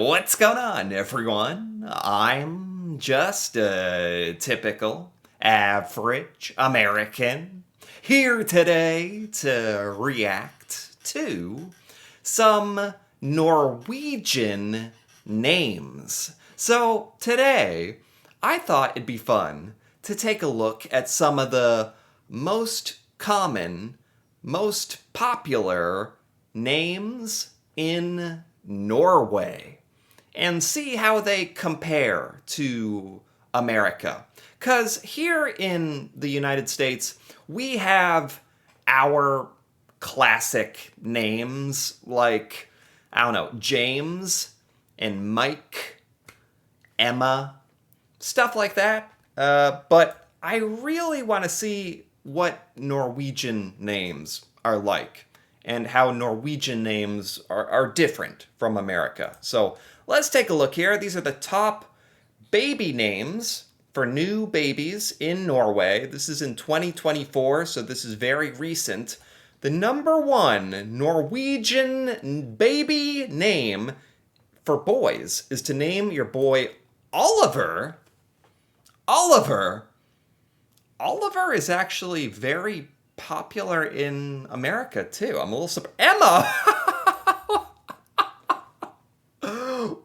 What's going on, everyone? I'm just a typical, average American here today to react to some Norwegian names. So today, I thought it'd be fun to take a look at some of the most common, most popular names in Norway and see how they compare to America. Because here in the United States, we have our classic names like, I don't know, James and Mike, Emma, stuff like that. But I really want to see what Norwegian names are like and how Norwegian names are different from America. So let's take a look here. These are the top baby names for new babies in Norway. This is in 2024, so this is very recent. The number one Norwegian baby name for boys is to name your boy Oliver. Oliver. Oliver is actually very popular in America too. I'm a little surprised. Emma.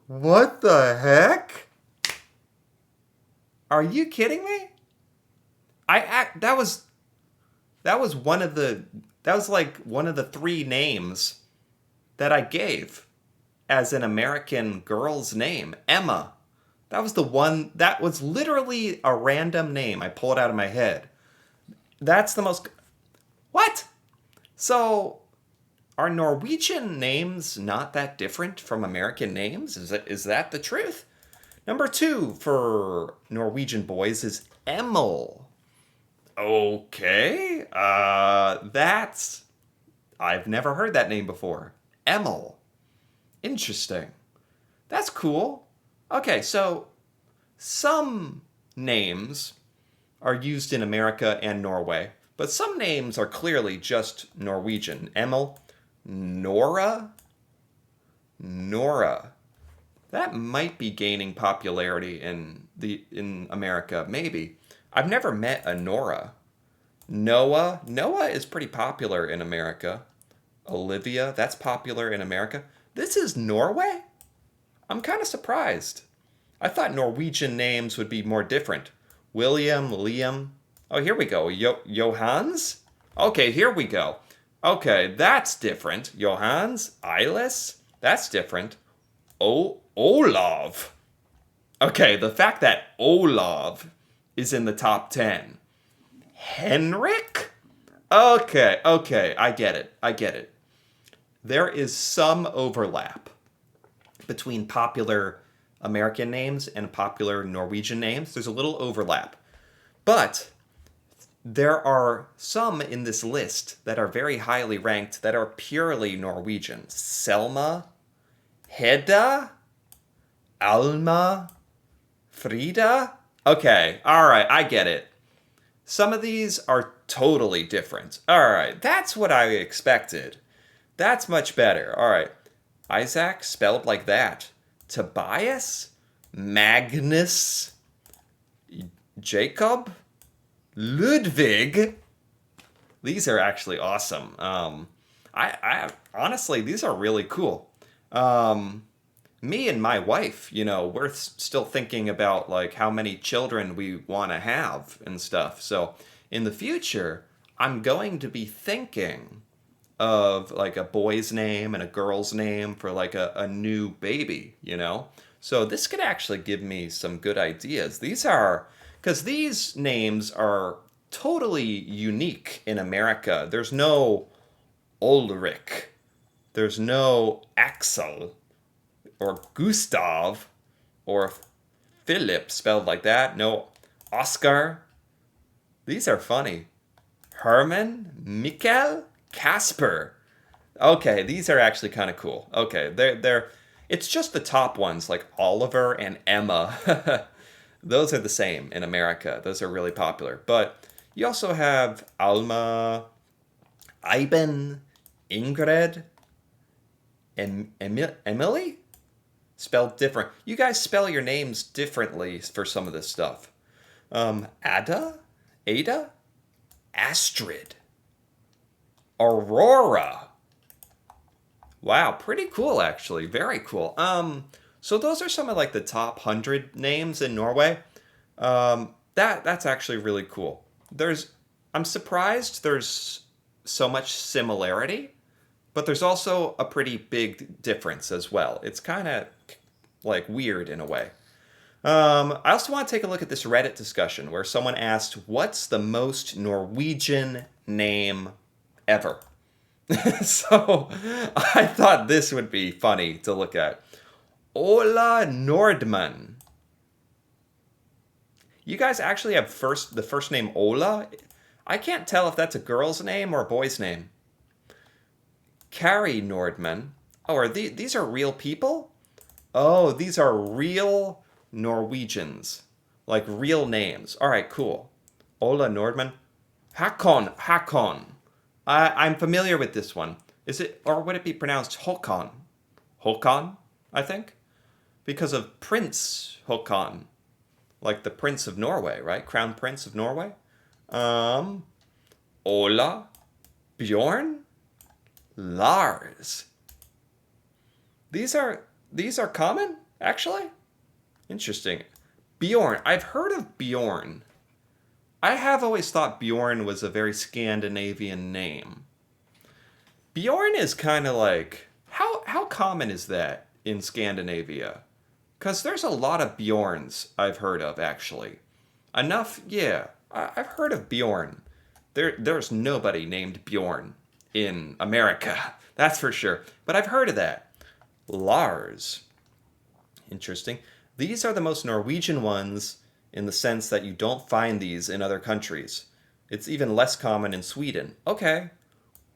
What the heck? Are you kidding me? That was like one of the three names that I gave as an American girl's name, Emma. That was the one, that was literally a random name I pulled out of my head. That's the most. What? So, are Norwegian names not that different from American names? Is that the truth? Number two for Norwegian boys is Emil. Okay, that's. I've never heard that name before. Emil. Interesting. That's cool. Okay, so some names are used in America and Norway, but some names are clearly just Norwegian. Emil, Nora, Nora. That might be gaining popularity in America, maybe. I've never met a Nora. Noah, Noah is pretty popular in America. Olivia, that's popular in America. This is Norway? I'm kind of surprised. I thought Norwegian names would be more different. William, Liam. Oh, here we go. Johans? Okay, here we go. Okay, that's different. Johans, Eilis, that's different. Olav. Okay, the fact that Olav is in the top 10. Henrik? Okay, I get it. There is some overlap between popular American names and popular Norwegian names. There's a little overlap. But there are some in this list that are very highly ranked that are purely Norwegian. Selma, Hedda, Alma, Frida. Okay, all right, I get it. Some of these are totally different. All right, that's what I expected. That's much better. All right. Isaac, spelled like that. Tobias, Magnus, Jacob, Ludwig. These are actually awesome. I honestly, these are really cool. Me and my wife, we're still thinking about like how many children we want to have and stuff. So in the future, I'm going to be thinking of like a boy's name and a girl's name for like a new baby. So this could actually give me some good ideas. Because these names are totally unique in America. There's no Ulrich, there's no Axel, or Gustav, or Philip spelled like that. No Oscar. These are funny. Herman, Mikkel, Casper. Okay, these are actually kind of cool. Okay, they're it's just the top ones like Oliver and Emma. Those are the same in America. Those are really popular. But you also have Alma, Iben, Ingrid, Emily? Spelled different. You guys spell your names differently for some of this stuff. Ada? Ada? Astrid. Aurora. Wow, pretty cool actually. Very cool. So those are some of like the top 100 names in Norway. That's actually really cool. I'm surprised there's so much similarity, but there's also a pretty big difference as well. It's kind of like weird in a way. I also want to take a look at this Reddit discussion where someone asked, "What's the most Norwegian name ever?" So I thought this would be funny to look at. Ola Nordman. You guys actually have the first name Ola? I can't tell if that's a girl's name or a boy's name. Carrie Nordman. Oh, these are real people? Oh, these are real Norwegians. Like real names. All right, cool. Ola Nordman. Hakon. I'm familiar with this one. Is it, or would it be pronounced Håkon? Håkon, I think? Because of Prince Håkon. Like the Prince of Norway, right? Crown Prince of Norway. Ola, Bjorn, Lars. These are common, actually? Interesting. Bjorn. I've heard of Bjorn. I have always thought Bjorn was a very Scandinavian name. Bjorn is kind of like, how common is that in Scandinavia? Because there's a lot of Bjorns I've heard of, actually. Enough, yeah. I've heard of Bjorn. There's nobody named Bjorn in America, that's for sure. But I've heard of that. Lars. Interesting. These are the most Norwegian ones in the sense that you don't find these in other countries. It's even less common in Sweden. Okay.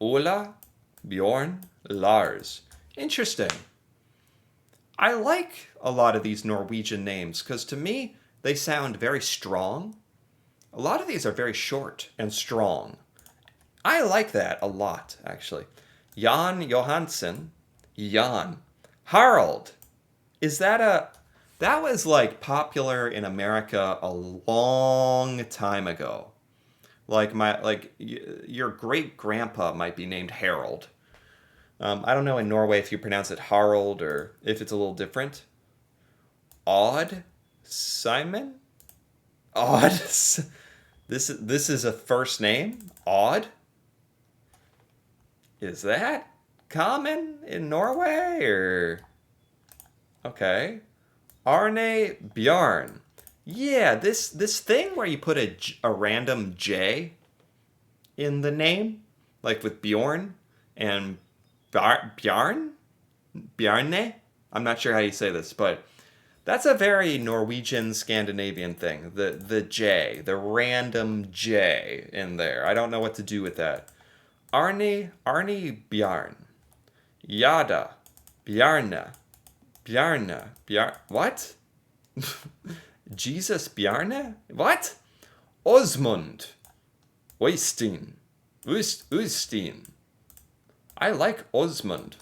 Ola, Bjorn, Lars. Interesting. I like a lot of these Norwegian names because to me, they sound very strong. A lot of these are very short and strong. I like that a lot, actually. Jan Johansson. Jan. Harald. Is that that was like popular in America a long time ago. Your great grandpa might be named Harold. I don't know in Norway if you pronounce it Harald or if it's a little different. Odd Simon? Odd. This is a first name? Odd? Is that common in Norway or okay. Arne Bjarn. Yeah, this thing where you put a random J in the name, like with Bjorn and Bjarn? Bjarne? I'm not sure how you say this, but that's a very Norwegian Scandinavian thing. The J, the random J in there. I don't know what to do with that. Arne Bjarn. Yada. Bjarne. What? Jesus Bjarne? What? Osmund. Ustin. I like Osmund.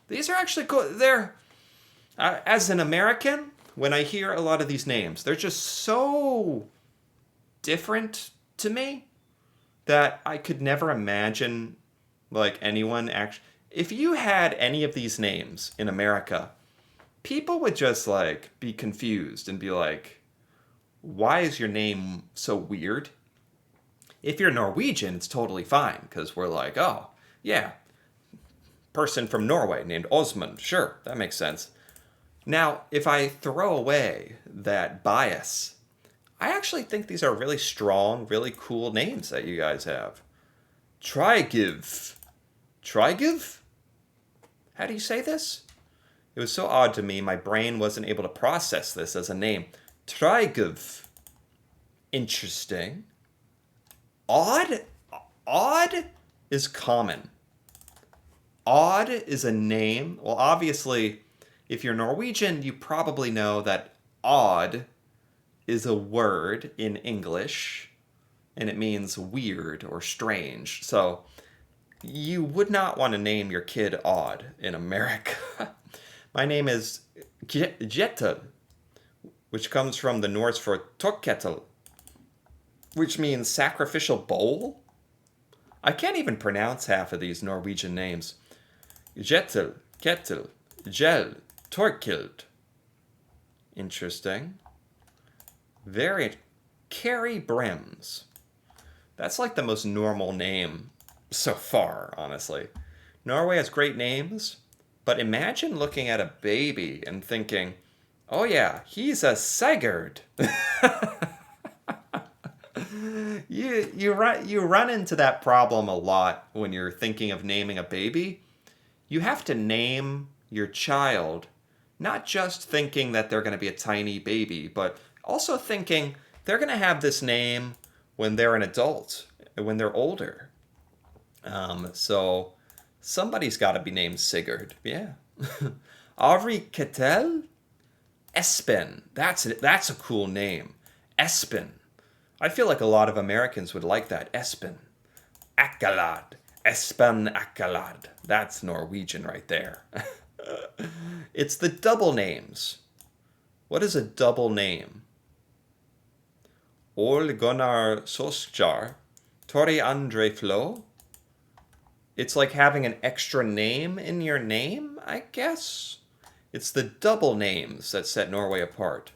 These are actually cool. They're, as an American, when I hear a lot of these names, they're just so different to me that I could never imagine like anyone actually. If you had any of these names in America, people would just like be confused and be like, why is your name so weird? If you're Norwegian, it's totally fine because we're like, oh, yeah, person from Norway named Osmund. Sure, that makes sense. Now, if I throw away that bias, I actually think these are really strong, really cool names that you guys have. Trygiv. Trygiv? How do you say this? It was so odd to me, my brain wasn't able to process this as a name. Trygiv. Interesting. Odd? Odd is common. Odd is a name. Well, obviously, if you're Norwegian, you probably know that odd is a word in English, and it means weird or strange. So you would not want to name your kid Odd in America. My name is Jetel, which comes from the Norse for Torketel, which means sacrificial bowl. I can't even pronounce half of these Norwegian names. Jetel, Ketil, Gel, Torkild. Interesting. Variant. Carrie Brems. That's like the most normal name so far, honestly. Norway has great names, but imagine looking at a baby and thinking, oh yeah, he's a Sigurd. You run into that problem a lot when you're thinking of naming a baby. You have to name your child not just thinking that they're going to be a tiny baby, but also thinking they're going to have this name when they're an adult, when they're older. So somebody's got to be named Sigurd. Yeah. Ari Ketel? Espen. That's a cool name. Espen. I feel like a lot of Americans would like that. Espen. Akkalad. Espen Akkalad. That's Norwegian right there. It's the double names. What is a double name? Ole Gunnar Solskjaer. Tori Andre Flo. It's like having an extra name in your name, I guess? It's the double names that set Norway apart.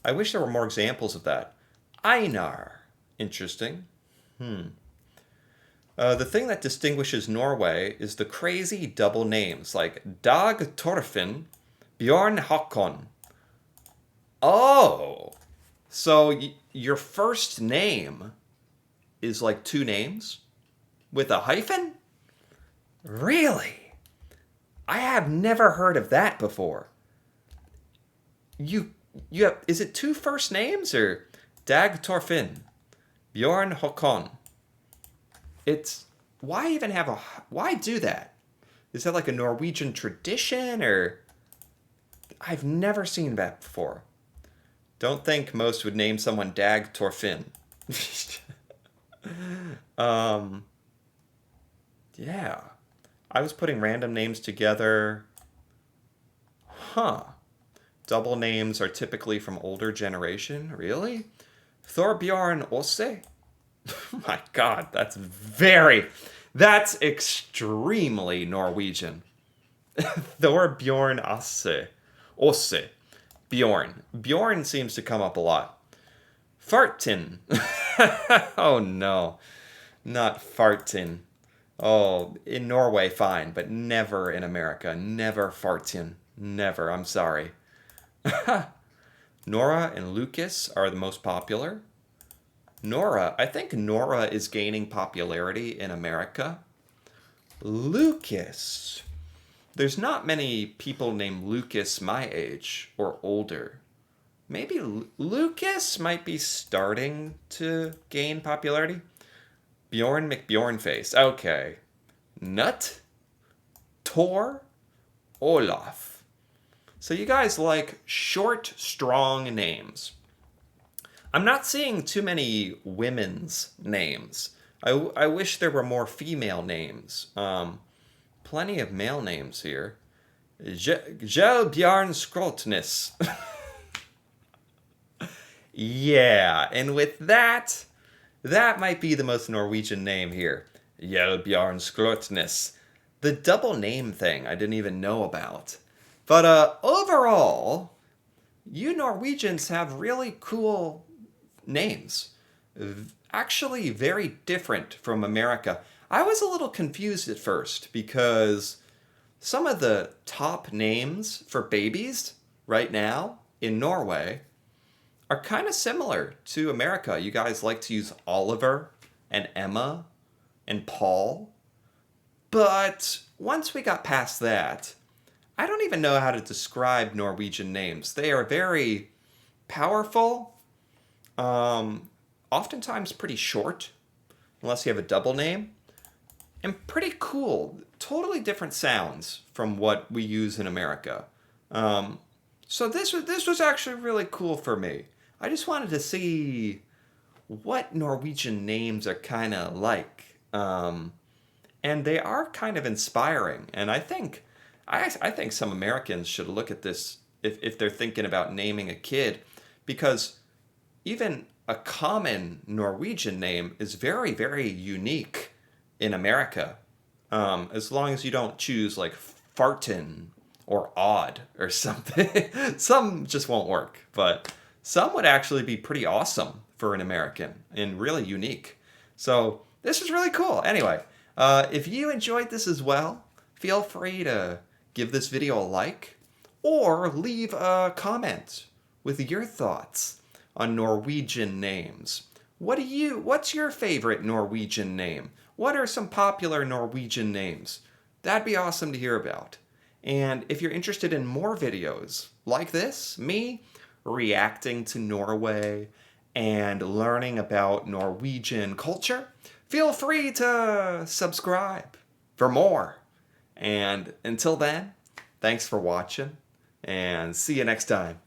I wish there were more examples of that. Einar. Interesting. The thing that distinguishes Norway is the crazy double names like Dag Torfinn, Bjorn Håkon. Oh, so your first name is like two names with a hyphen? Really? I have never heard of that before. You have, is it two first names or Dag Torfinn, Bjorn Håkon? It's, why do that? Is that like a Norwegian tradition or? I've never seen that before. Don't think most would name someone Dag Torfinn. Yeah. I was putting random names together. Huh. Double names are typically from older generation. Really? Thorbjorn Ose? My God, that's extremely Norwegian. Thorbjorn Ose. Ose. Bjorn. Bjorn seems to come up a lot. Fartin. Oh no. Not Fartin. Oh, in Norway, fine, but never in America. Never Fartin. Never. I'm sorry. Nora and Lucas are the most popular. I think Nora is gaining popularity in America. Lucas. There's not many people named Lucas my age or older. Maybe Lucas might be starting to gain popularity. Bjorn McBjornface. Okay. Nut? Tor? Olaf. So you guys like short, strong names. I'm not seeing too many women's names. I wish there were more female names. Plenty of male names here. Gel Bjarn Skrotnes. Yeah, and with that might be the most Norwegian name here. Bjarn Skrotnes. The double name thing I didn't even know about. But overall, you Norwegians have really cool names. Actually very different from America. I was a little confused at first because some of the top names for babies right now in Norway are kind of similar to America. You guys like to use Oliver and Emma and Paul. But once we got past that, I don't even know how to describe Norwegian names. They are very powerful, oftentimes pretty short, unless you have a double name, and pretty cool. Totally different sounds from what we use in America. So this was actually really cool for me. I just wanted to see what Norwegian names are kind of like. And they are kind of inspiring. And I think I think some Americans should look at this if they're thinking about naming a kid, because even a common Norwegian name is very, very unique in America. As long as you don't choose like Fartin or Odd or something. Some just won't work, but some would actually be pretty awesome for an American and really unique. So this was really cool. Anyway, if you enjoyed this as well, feel free to give this video a like or leave a comment with your thoughts on Norwegian names. What's your favorite Norwegian name? What are some popular Norwegian names? That'd be awesome to hear about. And if you're interested in more videos like this, me reacting to Norway and learning about Norwegian culture, feel free to subscribe for more. And until then, thanks for watching and see you next time.